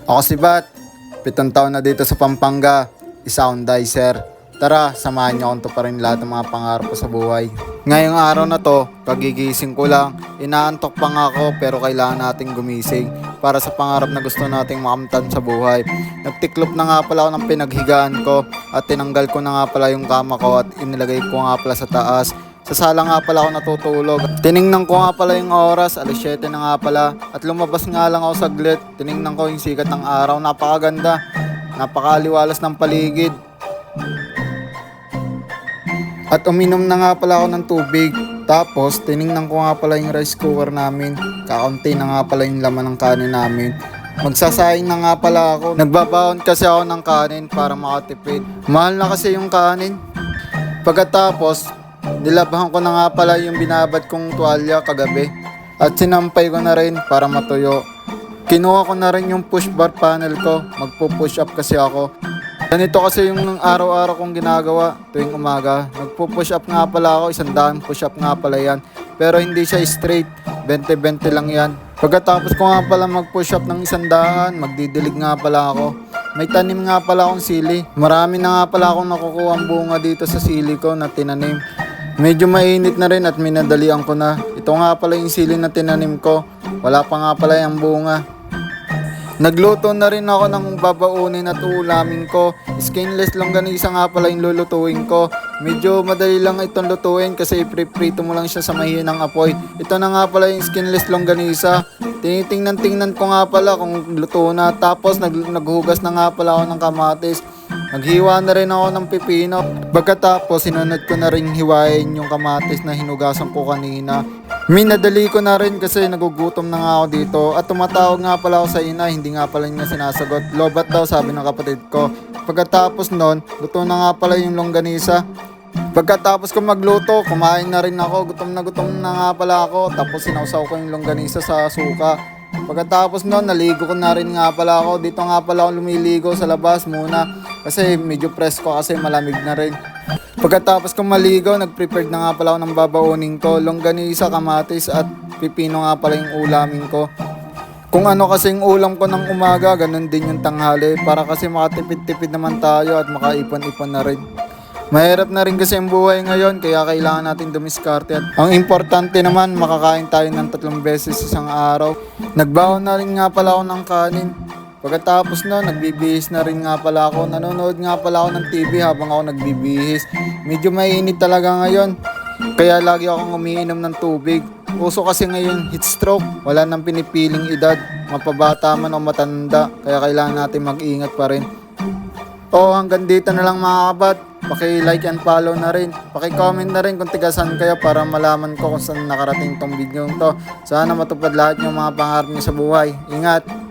Ako si Bat, 7 taon na dito sa Pampanga, isa akong dicer. Tara, samahan niyo akong tuparin lahat ng mga pangarap ko sa buhay. Ngayong araw na to, kagigising ko lang, inaantok pa nga ako pero kailangan nating gumising para sa pangarap na gusto nating makamtan sa buhay. Nagtiklop na nga pala ako ng pinaghigaan ko at tinanggal ko na nga pala yung kama ko at inilagay ko nga pala sa taas. Sa sala nga pala ako natutulog. Tiningnan ko nga pala yung oras, 7:00 na nga pala. At lumabas nga lang ako saglit. Tiningnan ko yung sikat ng araw, napakaganda. Napakaaliwalas ng paligid. At uminom na nga pala ako ng tubig. Tapos tiningnan ko nga pala yung rice cooker namin. Kakaunti na nga pala yung laman ng kanin namin. Magsasaing na nga pala ako. Nagbabaon kasi ako ng kanin para makatipid. Mahal na kasi yung kanin. Pagkatapos, nilabahan ko na nga pala yung binabad kong tuwalya kagabi. At sinampay ko na rin para matuyo. Kinuha ko na rin yung push bar panel ko. Magpo-push up kasi ako. Ganito kasi yung araw-araw kong ginagawa tuwing umaga. Nagpo-push up nga pala ako, 100 push up nga pala yan. Pero hindi siya straight, 20-20 lang yan. Pagkatapos ko nga pala mag-push up ng 100, magdidilig nga pala ako. May tanim nga pala akong sili. Marami na nga pala akong nakukuha ang bunga dito sa sili ko na tinanim. Medyo mainit na rin at minadalian ko na. Ito nga pala yung sili na tinanim ko. Wala pa nga pala yung bunga. Nagluto na rin ako ng babaunin at ulamin ko. Skinless longganisa nga pala yung lulutuin ko. Medyo madali lang itong lutuin kasi ipiprito mo lang siya sa mahinang apoy. Ito na nga pala yung skinless longganisa. Tinitingnan ko nga pala kung luto na. Tapos naghugas na nga pala ako ng kamatis. Naghiwa na rin ako ng pipino. Pagkatapos sinunod ko na rin hiwain yung kamatis na hinugasan ko kanina. Minadali ko na rin kasi nagugutom na nga ako dito. At tumatawag nga pala ako sa ina, hindi nga pala niya sinasagot. Lobat daw sabi ng kapatid ko. Pagkatapos nun, luto na nga pala yung longganisa. Pagkatapos ko magluto, kumain na rin ako. Gutom na nga pala ako. Tapos sinausaw ko yung longganisa sa suka. Pagkatapos nun, naligo ko na rin nga pala ako. Dito nga pala ako lumiligo sa labas muna. Kasi medyo presko kasi malamig na rin. Pagkatapos kong maligo, nag-prepared na nga pala ako ng babaunin ko. Longganisa, kamatis at pipino nga pala yung ulamin ko. Kung ano kasing ulam ko ng umaga, ganun din yung tanghali. Para kasi makatipid-tipid naman tayo at makaipon-ipon na rin. Mahirap na rin kasi ang buhay ngayon, kaya kailangan natin dumiskarte. At ang importante naman, makakain tayo ng 3 beses isang araw. Nagbaon na rin nga pala ako ng kanin. Pagkatapos na, nagbibihis na rin nga pala ako. Nanonood nga pala ako ng TV habang ako nagbibihis. Medyo mainit talaga ngayon, kaya lagi akong umiinom ng tubig. Uso kasi ngayon heat stroke, wala nang pinipiling edad, mapabata man o matanda, kaya kailangan natin mag-ingat pa rin. Hanggang dito na lang mga kabat. Paki-like and follow na rin. Paki-comment na rin kung tigasan kayo para malaman ko kung saan nakarating tong video to. Sana matupad lahat yung mga pangarap niyo sa buhay. Ingat!